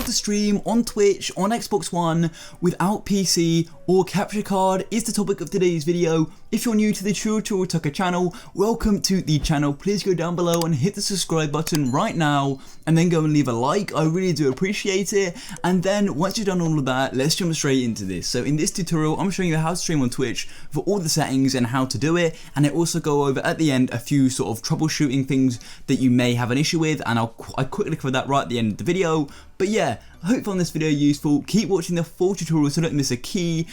to stream on Twitch, on Xbox One, without PC or capture card is the topic of today's video. If you're new to the TutorialTucker channel, welcome to the channel. Please go down below and hit the subscribe button right now, and then go and leave a like. I really do appreciate it. And then once you've done all of that, let's jump straight into this. So in this tutorial, I'm showing you how to stream on Twitch for all the settings and how to do it. And I also go over at the end a few sort of troubleshooting things that you may have an issue with, and I quickly cover that right at the end of the video. But yeah, I hope you found this video useful. Keep watching the full tutorial so don't miss a key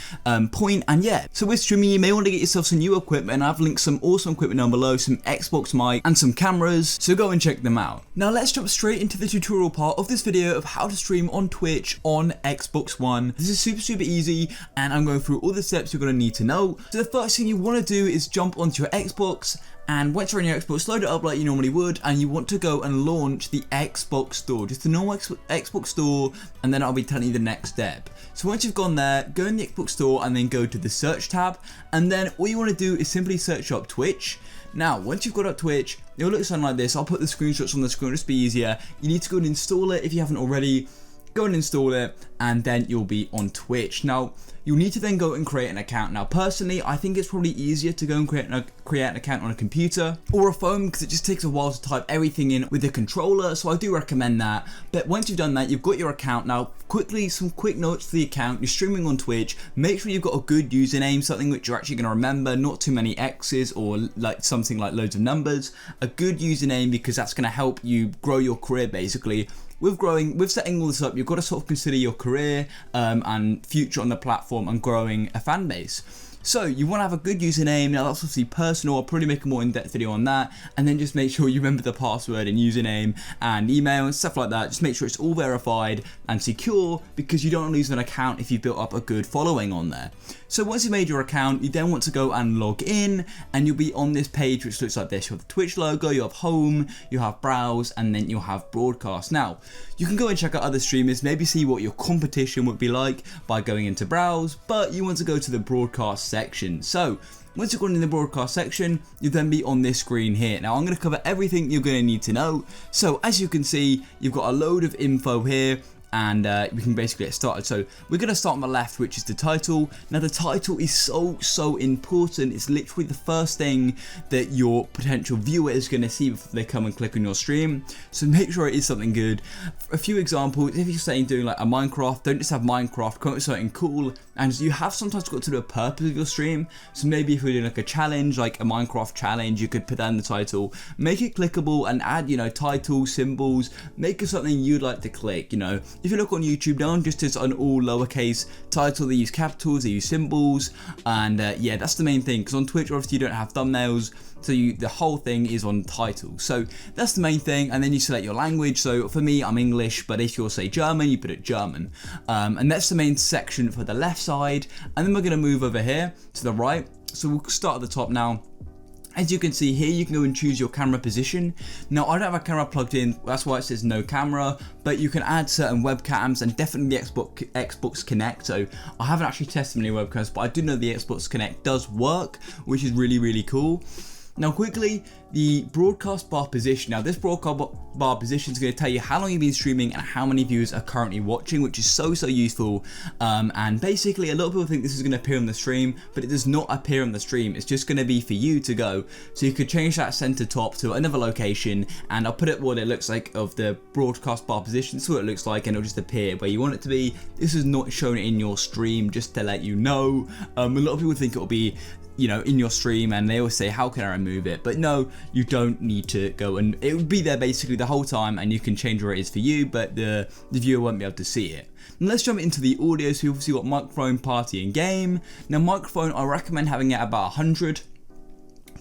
point. And yeah, so with streaming, you may want to get yourself some new equipment. I've linked some awesome equipment down below, some Xbox mic and some cameras, so go and check them out. Now let's jump straight into the tutorial part of this video of how to stream on Twitch on Xbox One. This is super easy, and I'm going through all the steps you're going to need to know. So the first thing you want to do is jump onto your Xbox, and once you're on your Xbox, load it up like you normally would, and you want to go and launch the Xbox store, just the normal Xbox store, and then I'll be telling you the next step. So once you've gone there, go in the Xbox store and then go to the search tab, and then all you want to do is simply search up Twitch. Now, once you've got up Twitch, it'll look something like this. I'll put the screenshots on the screen, just be easier. You need to go and install it if you haven't already. Go and install it, and then you'll be on Twitch. Now, you'll need to then go and create an account. Now, personally, I think it's probably easier to go and create an account on a computer or a phone, because it just takes a while to type everything in with the controller, so I do recommend that. But once you've done that, you've got your account. Now, quickly, some quick notes for the account. You're streaming on Twitch. Make sure you've got a good username, something which you're actually going to remember, not too many X's or like something like loads of numbers. A good username, because that's going to help you grow your career, basically. With setting all this up, you've got to sort of consider your career and future on the platform and growing a fan base. So you want to have a good username. Now that's obviously personal. I'll probably make a more in-depth video on that, and then just make sure you remember the password and username and email and stuff like that. Just make sure it's all verified and secure, because you don't want to lose an account if you've built up a good following on there. So once you've made your account, you then want to go and log in, and you'll be on this page which looks like this. You have the Twitch logo, you have home, you have browse, and then you'll have broadcast. Now you can go and check out other streamers, maybe see what your competition would be like by going into browse, but you want to go to the broadcast section. So once you've gone in the broadcast section, you'll then be on this screen here. Now I'm going to cover everything you're going to need to know. So as you can see, you've got a load of info here, and we can basically get started. So we're going to start on the left, which is the title. Now the title is so important. It's literally the first thing that your potential viewer is going to see before they come and click on your stream. So make sure it is something good. A few examples: if you're saying doing like a Minecraft, don't just have Minecraft, come up with something cool. And you have sometimes got to do a purpose of your stream. So maybe if you're doing like a challenge, like a Minecraft challenge, you could put that in the title, make it clickable, and add, you know, titles, symbols, make it something you'd like to click. You know, if you look on YouTube, don't just use an all lowercase title. They use capitals, they use symbols, and yeah, that's the main thing. Because on Twitch, obviously, you don't have thumbnails, so the whole thing is on title. So that's the main thing, and then you select your language. So for me, I'm English, but if you're say German, you put it German, and that's the main section for the left side. And then we're going to move over here to the right. So we'll start at the top now. As you can see here, you can go and choose your camera position. Now I don't have a camera plugged in, that's why it says no camera, but you can add certain webcams, and definitely the Xbox Connect. So I haven't actually tested many webcams, but I do know the Xbox Connect does work, which is really cool. Now quickly, the broadcast bar position. Now this broadcast bar position is going to tell you how long you've been streaming and how many viewers are currently watching, which is so useful. And basically a lot of people think this is going to appear on the stream, but it does not appear on the stream. It's just going to be for you to go. So you could change that center top to another location, and I'll put it what it looks like of the broadcast bar position. This is what it looks like, and it'll just appear where you want it to be. This is not shown in your stream, just to let you know. A lot of people think it'll be, you know, in your stream, and they always say, how can I remove it? But no, you don't need to go, and it will be there basically the whole time, and you can change where it is for you, but the viewer won't be able to see it. Now let's jump into the audio. So we've obviously got microphone, party, and game. Now microphone, I recommend having it at about 100.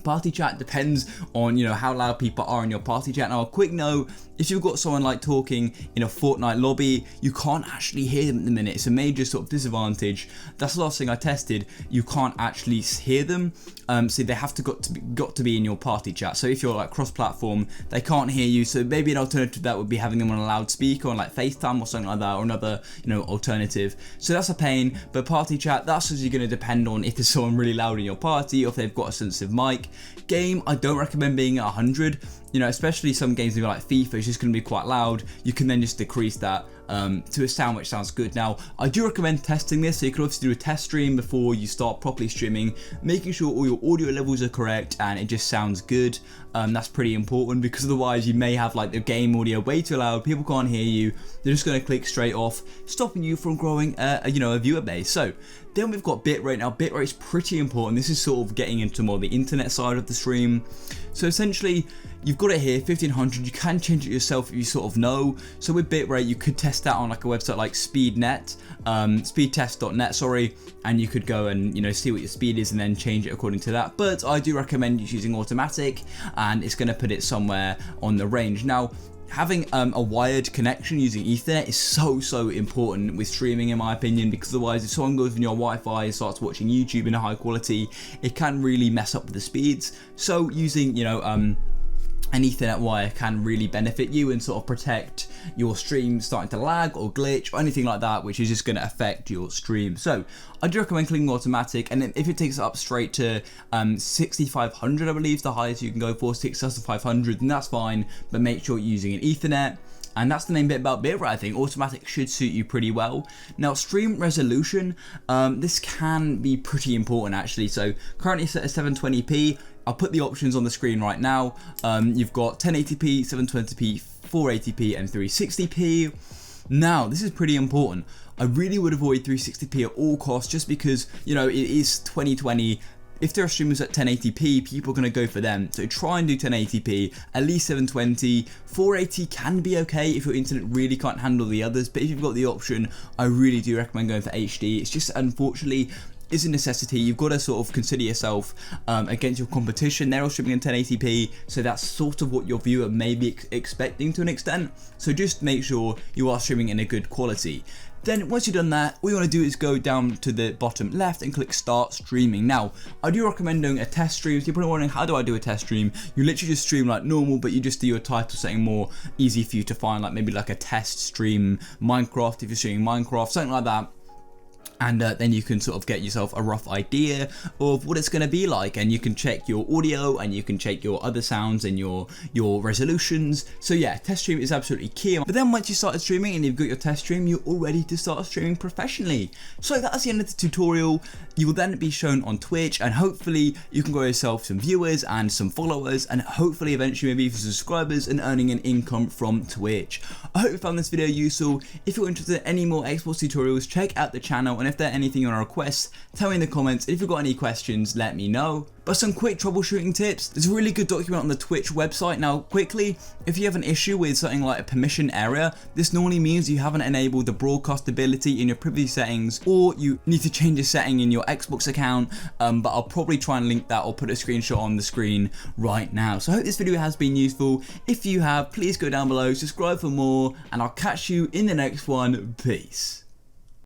Party chat depends on, you know, how loud people are in your party chat. Now a quick note, if you've got someone like talking in a Fortnite lobby, you can't actually hear them at the minute. It's a major sort of disadvantage. That's the last thing I tested. You can't actually hear them. So they have to got to be in your party chat. So if you're like cross-platform, they can't hear you. So maybe an alternative to that would be having them on a loudspeaker on like FaceTime or something like that, or another, you know, alternative. So that's a pain. But party chat, that's actually going to depend on if there's someone really loud in your party or if they've got a sensitive mic. Game, I don't recommend being at 100. You know, especially some games like FIFA, it's just going to be quite loud. You can then just decrease that to a sound which sounds good. Now, I do recommend testing this, so you can obviously do a test stream before you start properly streaming, making sure all your audio levels are correct and it just sounds good. That's pretty important, because otherwise you may have like the game audio way too loud, people can't hear you, they're just going to click straight off, stopping you from growing a viewer base. So then we've got bitrate. Now bitrate is pretty important. This is sort of getting into more the internet side of the stream. So essentially you've got it here, 1500. You can change it yourself if you sort of know. So with bitrate you could test that on like a website like speedtest.net, sorry, and you could go and see what your speed is and then change it according to that. But I do recommend using automatic, and it's going to put it somewhere on the range. Now, having a wired connection using Ethernet is so important with streaming, in my opinion, because otherwise if someone goes on your Wi-Fi and starts watching YouTube in a high quality, it can really mess up the speeds. So using an Ethernet wire can really benefit you and sort of protect your stream starting to lag or glitch or anything like that, which is just going to affect your stream. So I do recommend clicking automatic, and then if it takes it up straight to 6500, I believe the highest you can go for, 6500, then that's fine, but make sure you're using an Ethernet. And that's the main bit about bitrate. I think automatic should suit you pretty well. Now, stream resolution, this can be pretty important actually. So currently set at 720p. I'll put the options on the screen right now. You've got 1080p, 720p, 480p, and 360p. Now, this is pretty important. I really would avoid 360p at all costs, just because, it is 2020. If there are streamers at 1080p, people are going to go for them. So try and do 1080p, at least 720. 480 can be okay if your internet really can't handle the others, but if you've got the option, I really do recommend going for HD. It's just, unfortunately, is a necessity. You've got to sort of consider yourself against your competition. They're all streaming in 1080p, so that's sort of what your viewer may be expecting to an extent. So just make sure you are streaming in a good quality. Then once you've done that, all you want to do is go down to the bottom left and click start streaming. Now, I do recommend doing a test stream. So you're probably wondering, how do I do a test stream? You literally just stream like normal, but you just do your title setting more easy for you to find, like maybe like a test stream Minecraft, if you're streaming Minecraft, something like that. And then you can sort of get yourself a rough idea of what it's going to be like, and you can check your audio and you can check your other sounds and your resolutions. So yeah, test stream is absolutely key. But then once you started streaming and you've got your test stream, you're all ready to start streaming professionally. So that's the end of the tutorial. You will then be shown on Twitch, and hopefully you can grow yourself some viewers and some followers, and hopefully eventually maybe some subscribers, and earning an income from Twitch. I hope you found this video useful. If you're interested in any more Xbox tutorials, check out the channel, and if there's anything you want to request, tell me in the comments. If you've got any questions, let me know. But some quick troubleshooting tips. There's a really good document on the Twitch website. Now, quickly, if you have an issue with something like a permission error, this normally means you haven't enabled the broadcast ability in your privacy settings, or you need to change a setting in your Xbox account. But I'll probably try and link that or put a screenshot on the screen right now. So I hope this video has been useful. If you have, please go down below, subscribe for more, and I'll catch you in the next one. Peace.